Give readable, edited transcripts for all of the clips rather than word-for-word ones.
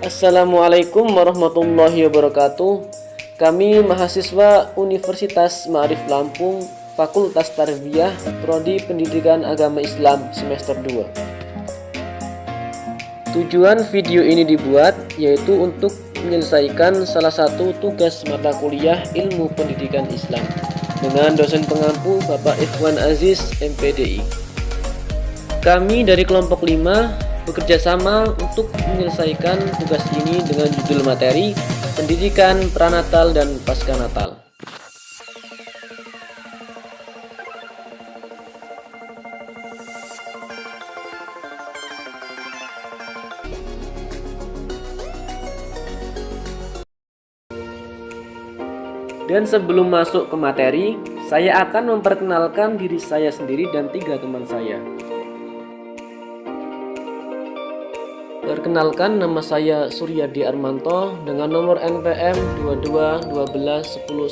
Assalamualaikum warahmatullahi wabarakatuh. Kami mahasiswa Universitas Ma'arif Lampung, Fakultas Tarbiyah, Prodi Pendidikan Agama Islam semester 2. Tujuan video ini dibuat yaitu untuk menyelesaikan salah satu tugas mata kuliah Ilmu Pendidikan Islam dengan dosen pengampu Bapak Ikhwan Aziz MPDI. Kami dari kelompok 5 bekerja sama untuk menyelesaikan tugas ini dengan judul materi Pendidikan Pranatal dan Paskanatal. Dan sebelum masuk ke materi, saya akan memperkenalkan diri saya sendiri dan 3 teman saya. Perkenalkan, nama saya Suryadi Armanto dengan nomor NPM 22 12 10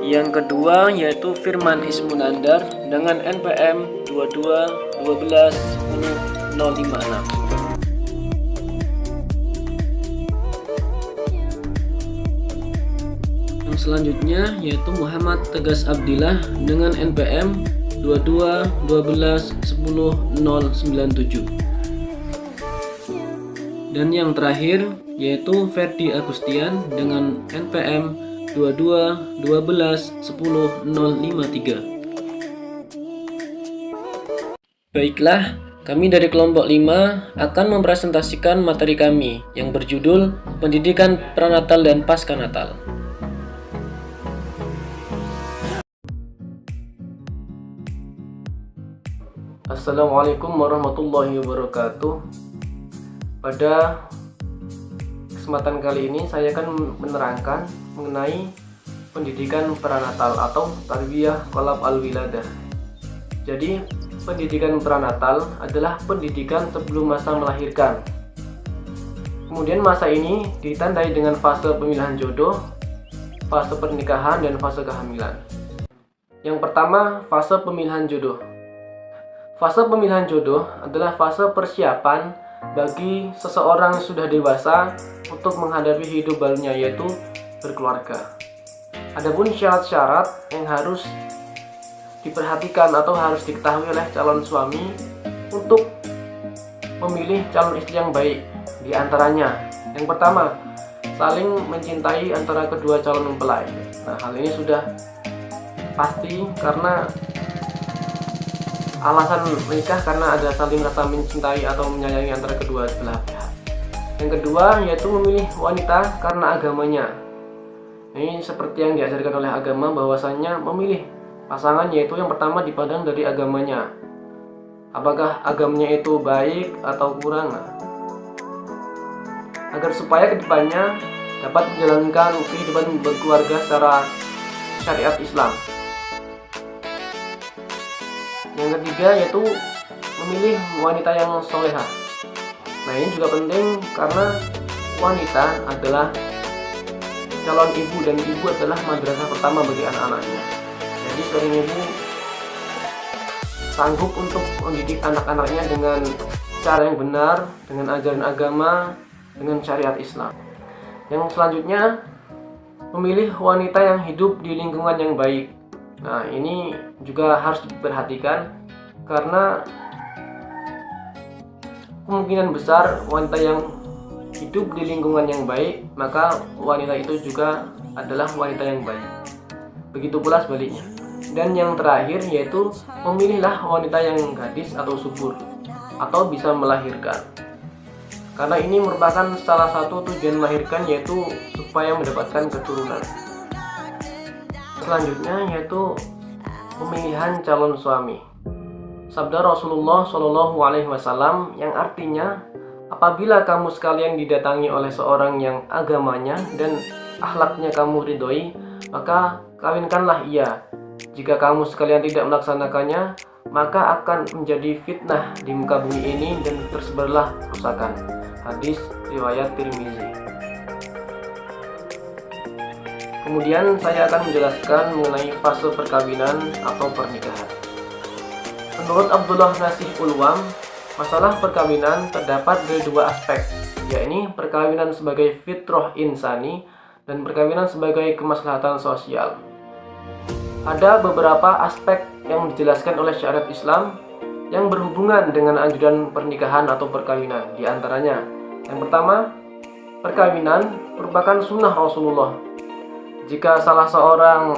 173. Yang kedua yaitu Firman Ismunandar dengan NPM 22 12 10 056. Selanjutnya yaitu Muhammad Tegas Abdillah dengan NPM 22 12 10 097. Dan yang terakhir yaitu Ferdi Agustian dengan NPM 22 12 10 053. Baiklah, kami dari kelompok 5 akan mempresentasikan materi kami yang berjudul Pendidikan Pranatal dan Paskanatal. Assalamualaikum warahmatullahi wabarakatuh. Pada kesempatan kali ini saya akan menerangkan mengenai pendidikan pranatal atau tarbiyah qalab al-wiladah. Jadi, pendidikan pranatal adalah pendidikan sebelum masa melahirkan. Kemudian masa ini ditandai dengan fase pemilihan jodoh, fase pernikahan, dan fase kehamilan. Yang pertama, fase pemilihan jodoh. Fase pemilihan jodoh adalah fase persiapan bagi seseorang yang sudah dewasa untuk menghadapi hidup barunya, yaitu berkeluarga. Adapun syarat-syarat yang harus diperhatikan atau harus diketahui oleh calon suami untuk memilih calon istri yang baik, di antaranya yang pertama, saling mencintai antara kedua calon mempelai. Nah, hal ini sudah pasti karena alasan menikah karena ada saling rasa mencintai atau menyayangi antara kedua belah pihak. Yang kedua yaitu memilih wanita karena agamanya. Ini seperti yang diajarkan oleh agama bahwasanya memilih pasangan yaitu yang pertama dipandang dari agamanya. Apakah agamanya itu baik atau kurang? Agar supaya kedepannya dapat menjalankan kehidupan berkeluarga secara syariat Islam. Yang ketiga yaitu memilih wanita yang solehah. Nah, ini juga penting karena wanita adalah calon ibu dan ibu adalah madrasah pertama bagi anak-anaknya. Jadi seorang ibu sanggup untuk mendidik anak-anaknya dengan cara yang benar, dengan ajaran agama, dengan syariat Islam. Yang selanjutnya memilih wanita yang hidup di lingkungan yang baik. Nah, ini juga harus diperhatikan karena kemungkinan besar wanita yang hidup di lingkungan yang baik, maka wanita itu juga adalah wanita yang baik. Begitu pula sebaliknya. Dan yang terakhir yaitu memilihlah wanita yang gadis atau subur atau bisa melahirkan. Karena ini merupakan salah satu tujuan melahirkan yaitu supaya mendapatkan keturunan. Selanjutnya yaitu pemilihan calon suami. Sabda Rasulullah SAW yang artinya, apabila kamu sekalian didatangi oleh seorang yang agamanya dan akhlaknya kamu ridhoi, maka kawinkanlah ia. Jika kamu sekalian tidak melaksanakannya, maka akan menjadi fitnah di muka bumi ini dan tersebarlah kerusakan. Hadis riwayat Tirmizi. Kemudian saya akan menjelaskan mengenai fase perkawinan atau pernikahan. Menurut Abdullah Nasih Ulwam, masalah perkawinan terdapat dari dua aspek, yakni perkawinan sebagai fitrah insani dan perkawinan sebagai kemaslahatan sosial. Ada beberapa aspek yang dijelaskan oleh syariat Islam yang berhubungan dengan anjuran pernikahan atau perkawinan. Di antaranya, yang pertama, perkawinan merupakan sunnah Rasulullah. Jika salah seorang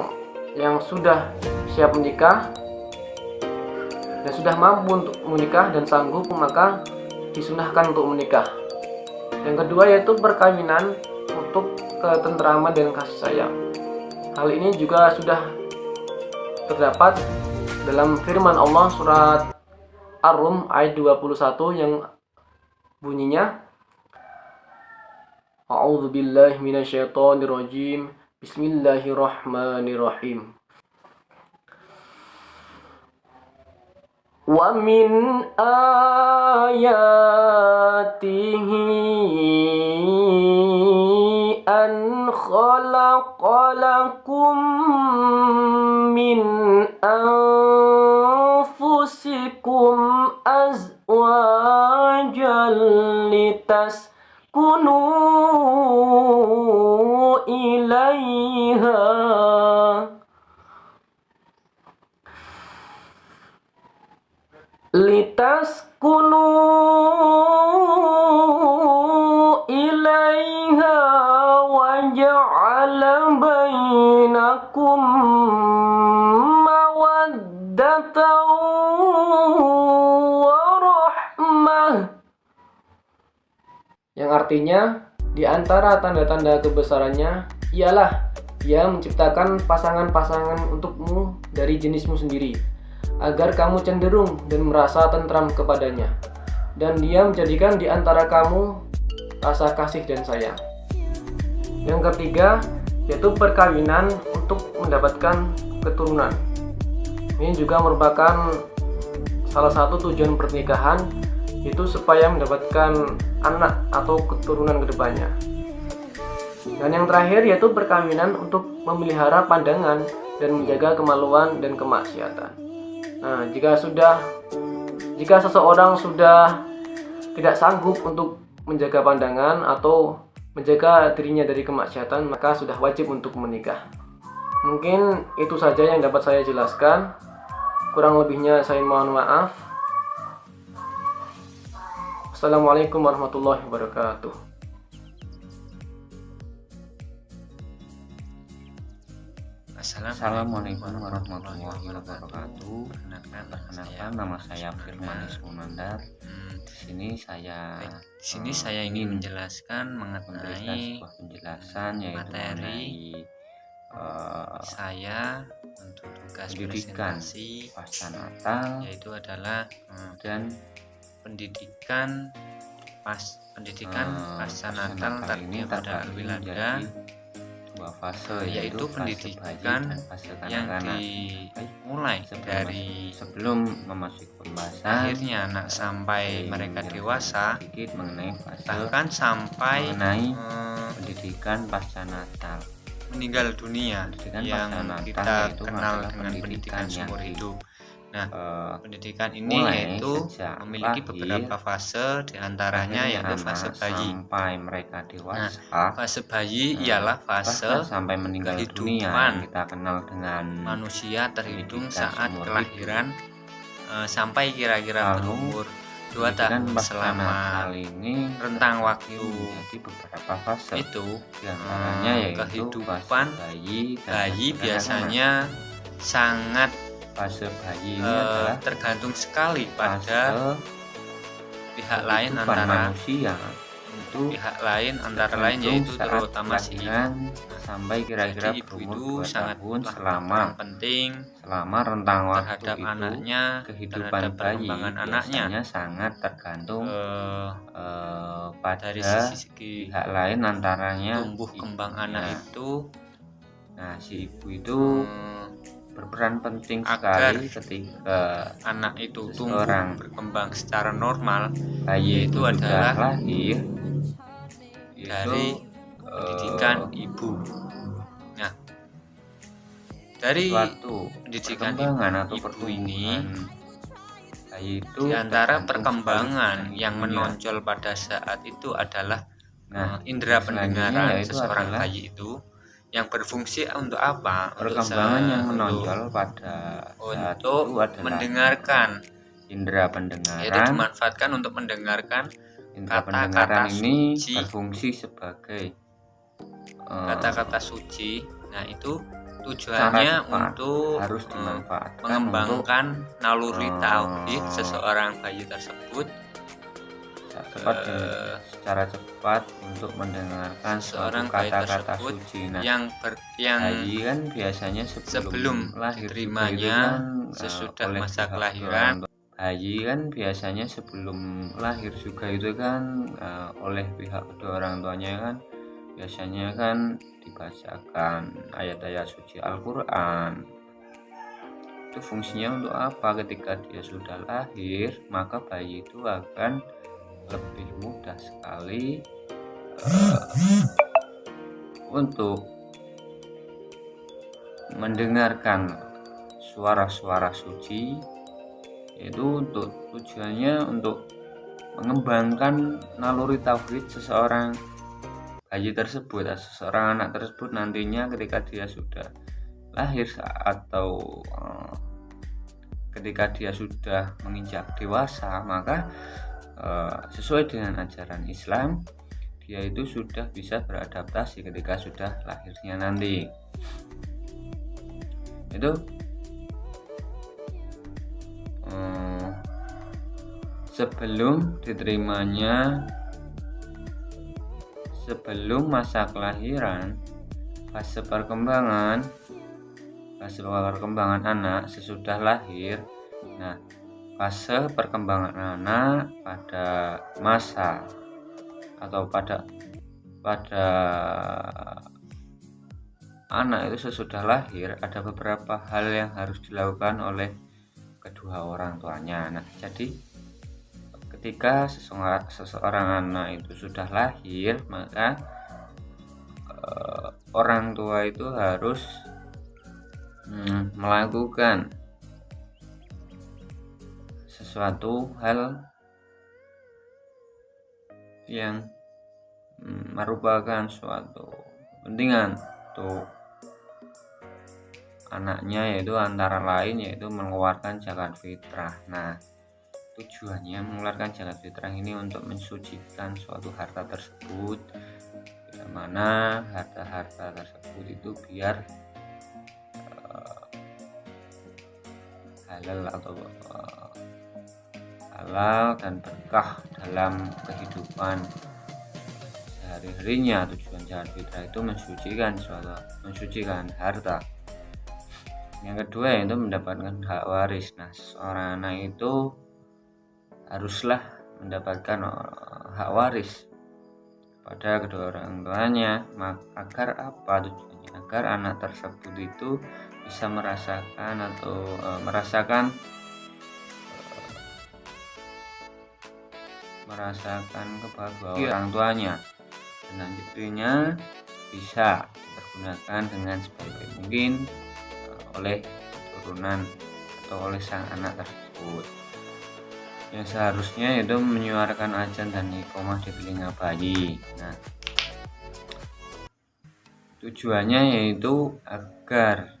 yang sudah siap menikah dan sudah mampu untuk menikah dan sanggup, maka disunahkan untuk menikah. Yang kedua yaitu perkawinan untuk ketentraman dan kasih sayang. Hal ini juga sudah terdapat dalam firman Allah surat Ar-Rum ayat 21 yang bunyinya, A'udzubillahi minasyaitonirrajim. Bismillahirrahmanirrahim. Wa min ayatihi an khalaqalakum min anfusikum azwajan litaskunu ilaiha wa ja'ala bainakum mawaddatan wa rahmah, yang artinya di antara tanda-tanda kebesarannya ialah Dia menciptakan pasangan-pasangan untukmu dari jenismu sendiri, agar kamu cenderung dan merasa tentram kepadanya, dan Dia menjadikan di antara kamu rasa kasih dan sayang. Yang ketiga yaitu perkawinan untuk mendapatkan keturunan. Ini juga merupakan salah satu tujuan pernikahan, itu supaya mendapatkan anak atau keturunan kedepannya. Dan yang terakhir yaitu perkawinan untuk memelihara pandangan dan menjaga kemaluan dan kemaksiatan. Nah, jika seseorang sudah tidak sanggup untuk menjaga pandangan atau menjaga dirinya dari kemaksiatan, maka sudah wajib untuk menikah. Mungkin itu saja yang dapat saya jelaskan. Kurang lebihnya saya mohon maaf. Assalamualaikum warahmatullahi wabarakatuh. Assalamualaikum warahmatullahi wabarakatuh. Perkenalkan, nama saya Firman Ismumandar. Di sini saya ingin menjelaskan mengenai sebuah penjelasan yaitu materi saya untuk tugas pendidikan presentasi pasca Natal, yaitu adalah dan pendidikan pasca Natal terdiri pada wilada, dua fase, yaitu pendidikan yang dimulai dari sebelum memasuki pembahasan akhirnya anak sampai mereka dewasa, sedikit mengenai bahkan sampai mengenai pendidikan pasca Natal, meninggal dunia, yang kita kenal dengan pendidikan seumur hidup. Nah, pendidikan ini yaitu memiliki beberapa fase, diantaranya yaitu fase bayi sampai mereka dewasa. Nah, fase bayi ialah fase sampai meninggal dunia yang kita kenal dengan manusia terhitung saat kelahiran sampai kira-kira berumur 2 tahun. Selama ini rentang waktu jadi beberapa fase itu, diantaranya yaitu kehidupan bayi biasanya sangat fase bayi ini adalah tergantung sekali pada pihak lain antara lain yaitu terutama si ibu. Sampai kira-kira ibu sangat selama penting selama rentang waktu terhadap itu, anaknya, kehidupan bayi anaknya sangat tergantung pada dari sisi pihak lain antaranya tumbuh kembang anak itu. Nah, si ibu itu berperan penting sekali ketika anak itu tumbuh berkembang secara normal. Bayi itu adalah lahir dari pendidikan ibu. Nah, Dari suatu pendidikan perkembangan atau ibu ini, bayi itu di antara tergantung perkembangan sekali yang dengan ibunya. menonjol pada saat itu adalah Nah, indera selanjutnya pendengaran yaitu seseorang adalah bayi itu yang berfungsi untuk apa? perkembangan yang menonjol pada saat itu Untuk adalah mendengarkan, indera yaitu pendengaran. dimanfaatkan untuk mendengarkan Indera kata-kata pendengaran ini suci. berfungsi sebagai Kata-kata suci. Nah, itu cara tujuannya cepat untuk harus dimanfaatkan untuk mengembangkan naluri tauhid seseorang bayi tersebut, cepat dan secara cepat untuk mendengarkan suatu seorang bayi kata-kata tersebut suci. Nah, yang bayi kan biasanya sebelum lahir juga itu diterimanya kan sesudah oleh masa pihak kelahiran. orang tua. Bayi kan biasanya sebelum lahir juga itu kan oleh pihak kedua orang tuanya kan biasanya kan dibacakan ayat-ayat suci Al-Quran. Itu fungsinya untuk apa? Ketika dia sudah lahir, maka bayi itu akan lebih mudah sekali untuk mendengarkan suara-suara suci, itu untuk tujuannya untuk mengembangkan naluri tauhid seseorang bayi tersebut, seseorang anak tersebut nantinya ketika dia sudah lahir atau ketika dia sudah menginjak dewasa, maka sesuai dengan ajaran Islam dia itu sudah bisa beradaptasi ketika sudah lahirnya nanti. Itu sebelum masa kelahiran, fase perkembangan anak sesudah lahir. Nah, fase perkembangan anak pada masa atau pada anak itu sesudah lahir ada beberapa hal yang harus dilakukan oleh kedua orang tuanya. Nah, jadi ketika seseorang anak itu sudah lahir, maka orang tua itu harus melakukan sesuatu hal yang merupakan suatu kepentingan untuk anaknya, yaitu antara lain yaitu mengeluarkan zakat fitrah. Nah, tujuannya mengeluarkan zakat fitrah ini untuk mensucikan suatu harta tersebut, yang mana harta-harta tersebut itu biar halal dan berkah dalam kehidupan sehari-harinya. Tujuan zakat fitrah itu mensucikan harta. Yang kedua yaitu mendapatkan hak waris. Nah, seorang anak itu haruslah mendapatkan hak waris pada kedua orang tuanya. Agar apa tujuannya? Agar anak tersebut itu bisa merasakan kebahagiaan orang tuanya, dan nantinya bisa dipergunakan dengan sebaik mungkin oleh keturunan atau oleh sang anak tersebut, yang seharusnya itu menyuarakan azan dan iqamah di telinga bayi. Nah, tujuannya yaitu agar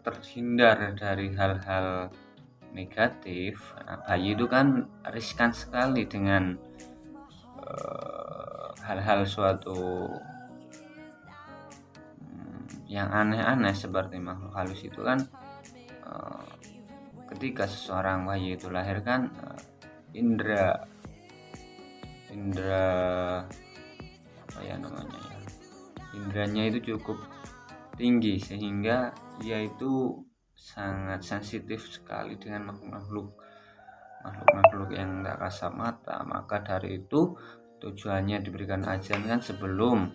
terhindar dari hal-hal negatif. Nah, bayi itu kan riskan sekali dengan hal-hal suatu yang aneh-aneh seperti makhluk halus itu kan. Ketika seseorang bayi itu lahir kan indranya itu cukup tinggi, sehingga ia itu sangat sensitif sekali dengan makhluk yang tak kasat mata. Maka dari itu tujuannya diberikan azan kan sebelum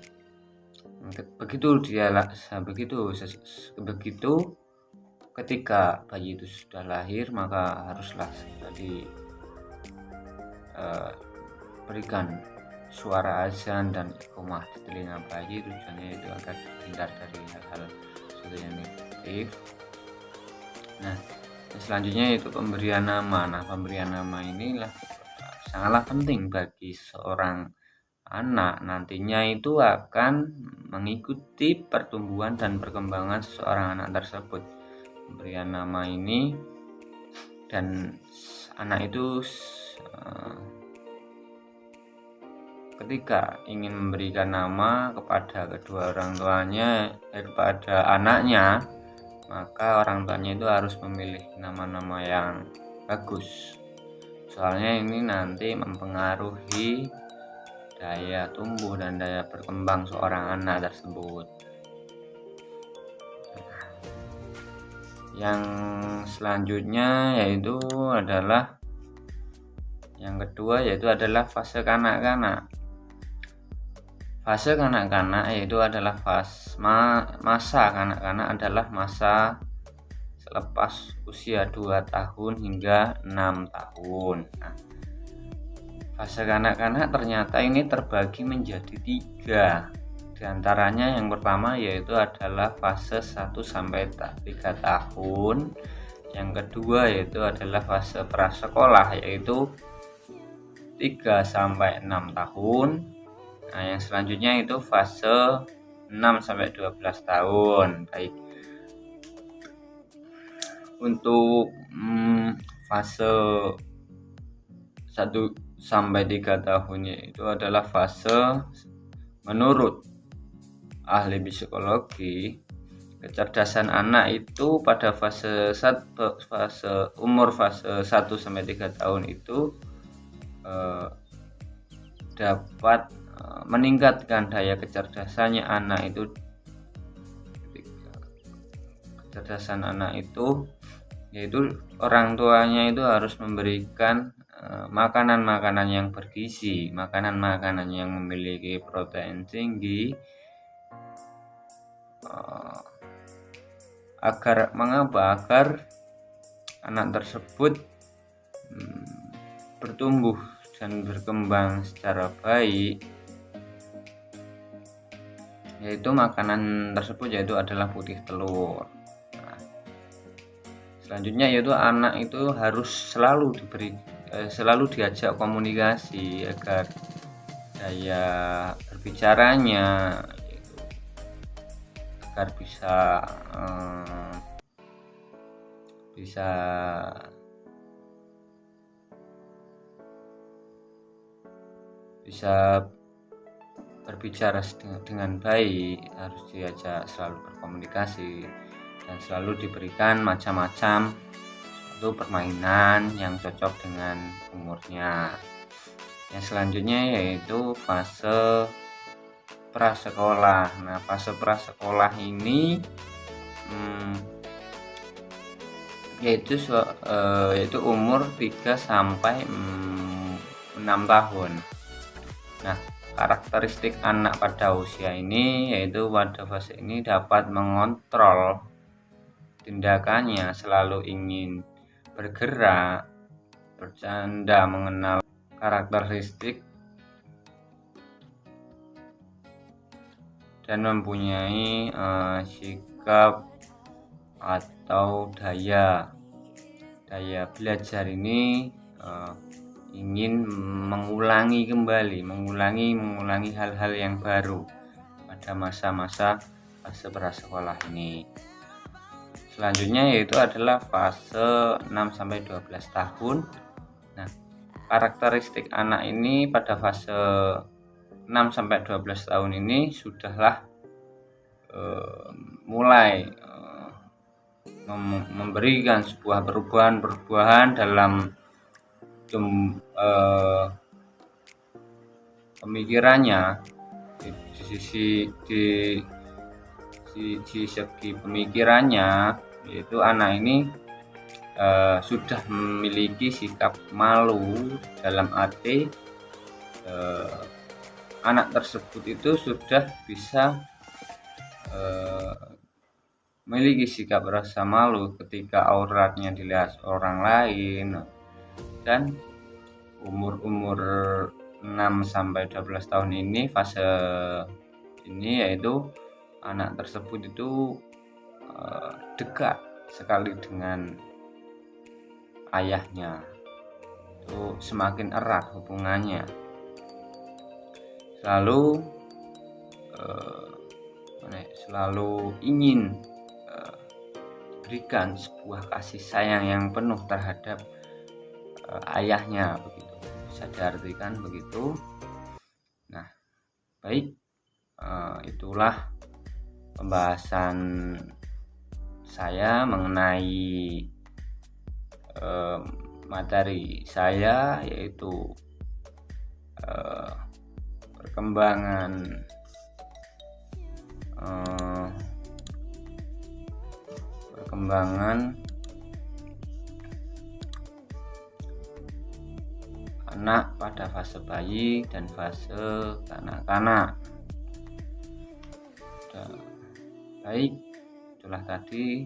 begitu ketika bayi itu sudah lahir, maka haruslah diberikan suara azan dan iqomah di telinga bayi, tujuannya itu agar terhindar dari hal-hal sesuatu yang negatif. Nah, selanjutnya itu pemberian nama. Nah, pemberian nama inilah sangatlah penting bagi seorang anak, nantinya itu akan mengikuti pertumbuhan dan perkembangan seseorang anak tersebut. Pemberian nama ini, dan anak itu ketika ingin memberikan nama kepada kedua orang tuanya, kepada anaknya, maka orang tuanya itu harus memilih nama-nama yang bagus. Soalnya ini nanti mempengaruhi daya tumbuh dan daya berkembang seorang anak tersebut. Yang selanjutnya yaitu adalah yang kedua, yaitu adalah fase kanak-kanak. Fase kanak-kanak yaitu adalah masa kanak-kanak adalah masa selepas usia 2 tahun hingga 6 tahun. Nah, fase kanak-kanak ternyata ini terbagi menjadi 3. Di antaranya yang pertama yaitu adalah fase 1-3 tahun. Yang kedua yaitu adalah fase prasekolah yaitu 3-6 tahun. Nah, yang selanjutnya itu fase 6-12 tahun. Baik. Untuk fase 1-3 tahunnya itu adalah fase, menurut ahli psikologi, kecerdasan anak itu pada umur fase 1-3 tahun itu dapat meningkatkan daya kecerdasannya anak itu. Kecerdasan anak itu yaitu orang tuanya itu harus memberikan makanan-makanan yang bergizi, makanan-makanan yang memiliki protein tinggi, agar anak tersebut bertumbuh dan berkembang secara baik. Yaitu makanan tersebut yaitu adalah putih telur. Nah, selanjutnya yaitu anak itu harus selalu diajak komunikasi agar daya berbicaranya agar bisa berbicara dengan baik, harus diajak selalu berkomunikasi dan selalu diberikan macam-macam permainan yang cocok dengan umurnya. Yang selanjutnya yaitu fase prasekolah. Nah, fase prasekolah ini yaitu umur 3-6 tahun. Nah, karakteristik anak pada usia ini yaitu pada fase ini dapat mengontrol tindakannya, selalu ingin bergerak, bercanda, mengenal karakteristik dan mempunyai sikap atau daya belajar ini ingin mengulangi hal-hal yang baru pada masa-masa fase prasekolah ini. Selanjutnya yaitu adalah fase 6-12 tahun. Nah, karakteristik anak ini pada fase 6-12 tahun ini sudahlah mulai memberikan sebuah perubahan dalam pemikirannya. Di segi pemikirannya, yaitu anak ini sudah memiliki sikap malu, dalam arti anak tersebut itu sudah bisa memiliki sikap rasa malu ketika auratnya dilihat orang lain, dan umur 6-12 tahun ini, fase ini yaitu anak tersebut itu dekat sekali dengan ayahnya, itu semakin erat hubungannya, selalu ingin berikan sebuah kasih sayang yang penuh terhadap ayahnya, begitu bisa diartikan begitu. Nah, baik, itulah pembahasan saya mengenai materi saya, yaitu perkembangan anak pada fase bayi dan fase kanak-kanak. Baik, itulah tadi,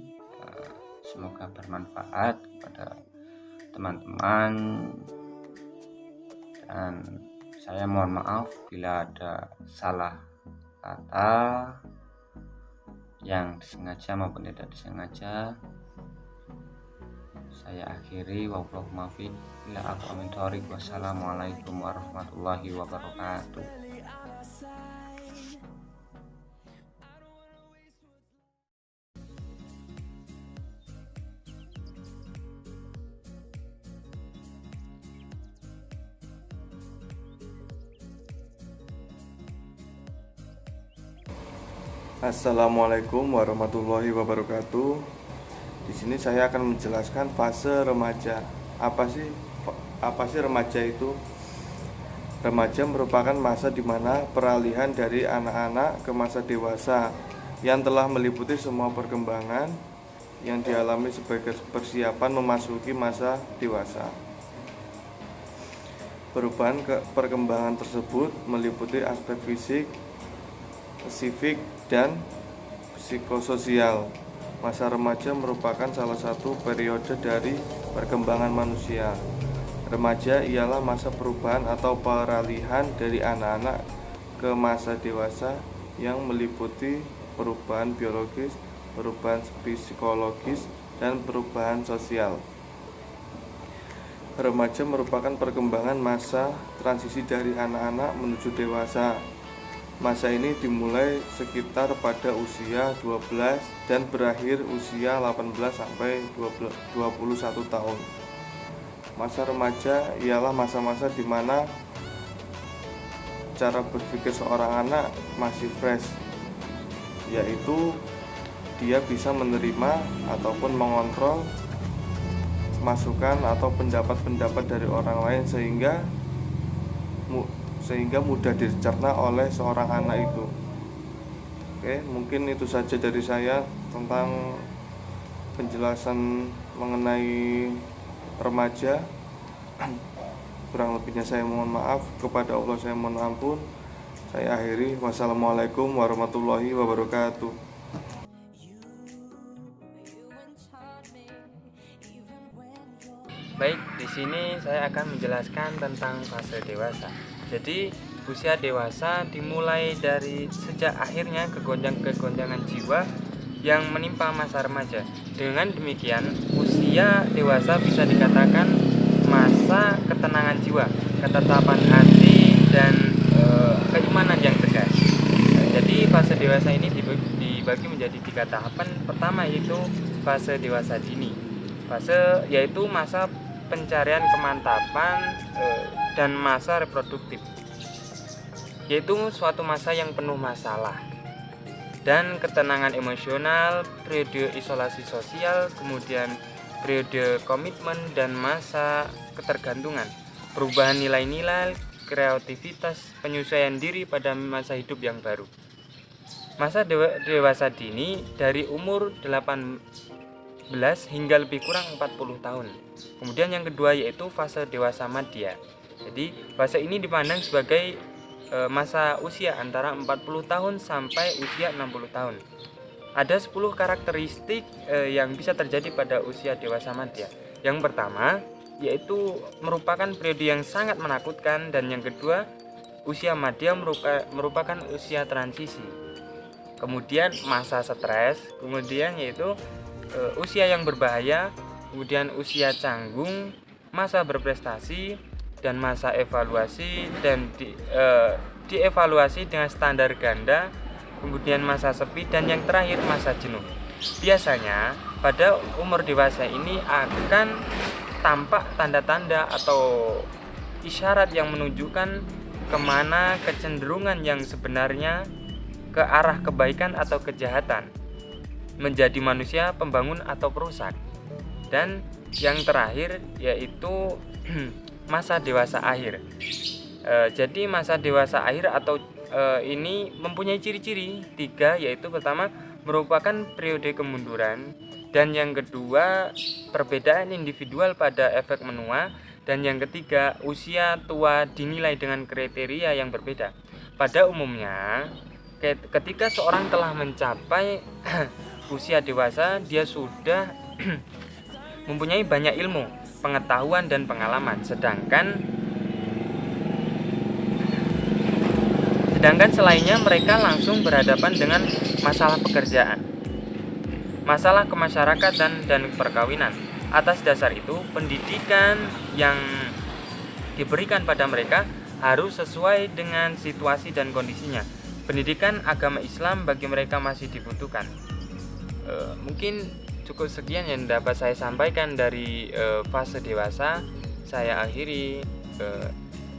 semoga bermanfaat kepada teman-teman, dan saya mohon maaf bila ada salah kata yang disengaja maupun tidak disengaja. Saya akhiri, wallahu muwaffiq ila aqwamit thoriq. Wassalamualaikum warahmatullahi wabarakatuh. Assalamualaikum warahmatullahi wabarakatuh. Di sini saya akan menjelaskan fase remaja. Apa sih remaja itu? Remaja merupakan masa di mana peralihan dari anak-anak ke masa dewasa yang telah meliputi semua perkembangan yang dialami sebagai persiapan memasuki masa dewasa. Perubahan perkembangan tersebut meliputi aspek fisik, psikik, dan psikososial. Masa remaja merupakan salah satu periode dari perkembangan manusia. Remaja ialah masa perubahan atau peralihan dari anak-anak ke masa dewasa yang meliputi perubahan biologis, perubahan psikologis, dan perubahan sosial. Remaja merupakan perkembangan masa transisi dari anak-anak menuju dewasa. Masa ini dimulai sekitar pada usia 12 dan berakhir usia 18 sampai 21 tahun. Masa remaja ialah masa-masa di mana cara berpikir seorang anak masih fresh, yaitu dia bisa menerima ataupun mengontrol masukan atau pendapat-pendapat dari orang lain sehingga mudah dicerna oleh seorang anak itu. Oke, mungkin itu saja dari saya tentang penjelasan mengenai remaja. Kurang lebihnya saya mohon maaf, kepada Allah saya mohon ampun. Saya akhiri, wassalamualaikum warahmatullahi wabarakatuh. Baik, di sini saya akan menjelaskan tentang fase dewasa. Jadi, usia dewasa dimulai dari sejak akhirnya kegonjangan jiwa yang menimpa masa remaja. Dengan demikian, usia dewasa bisa dikatakan masa ketenangan jiwa, ketetapan hati, dan keimanan yang tegas. Jadi, fase dewasa ini dibagi menjadi 3 tahapan. Pertama yaitu fase dewasa dini. Fase yaitu masa pencarian kemantapan dan masa reproduktif, yaitu suatu masa yang penuh masalah dan ketenangan emosional, periode isolasi sosial, kemudian periode komitmen dan masa ketergantungan, perubahan nilai-nilai, kreativitas, penyesuaian diri pada masa hidup yang baru. Masa dewasa dini dari umur 18 hingga lebih kurang 40 tahun. Kemudian yang kedua yaitu fase dewasa madya. Jadi fase ini dipandang sebagai masa usia antara 40 tahun sampai usia 60 tahun. Ada 10 karakteristik yang bisa terjadi pada usia dewasa madya. Yang pertama, yaitu merupakan periode yang sangat menakutkan, dan yang kedua usia madya merupakan usia transisi. Kemudian masa stres, kemudian yaitu usia yang berbahaya, kemudian usia canggung, masa berprestasi, dan masa evaluasi dan dievaluasi dengan standar ganda, kemudian masa sepi, dan yang terakhir masa jenuh. Biasanya pada umur dewasa ini akan tampak tanda-tanda atau isyarat yang menunjukkan kemana kecenderungan yang sebenarnya, ke arah kebaikan atau kejahatan, menjadi manusia pembangun atau perusak. Dan yang terakhir yaitu masa dewasa akhir. Jadi masa dewasa akhir atau ini mempunyai ciri-ciri 3, yaitu pertama merupakan periode kemunduran, dan yang kedua perbedaan individual pada efek menua, dan yang ketiga usia tua dinilai dengan kriteria yang berbeda. Pada umumnya ketika seorang telah mencapai usia dewasa, dia sudah mempunyai banyak ilmu, pengetahuan, dan pengalaman. Sedangkan selainnya mereka langsung berhadapan dengan masalah pekerjaan, masalah kemasyarakatan, dan perkawinan. Atas dasar itu, pendidikan yang diberikan pada mereka harus sesuai dengan situasi dan kondisinya. Pendidikan agama Islam bagi mereka masih dibutuhkan. Mungkin cukup sekian yang dapat saya sampaikan dari fase dewasa. Saya akhiri.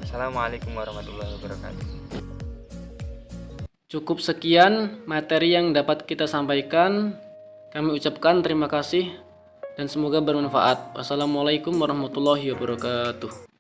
Assalamualaikum warahmatullahi wabarakatuh. Cukup sekian materi yang dapat kita sampaikan. Kami ucapkan terima kasih dan semoga bermanfaat. Wassalamualaikum warahmatullahi wabarakatuh.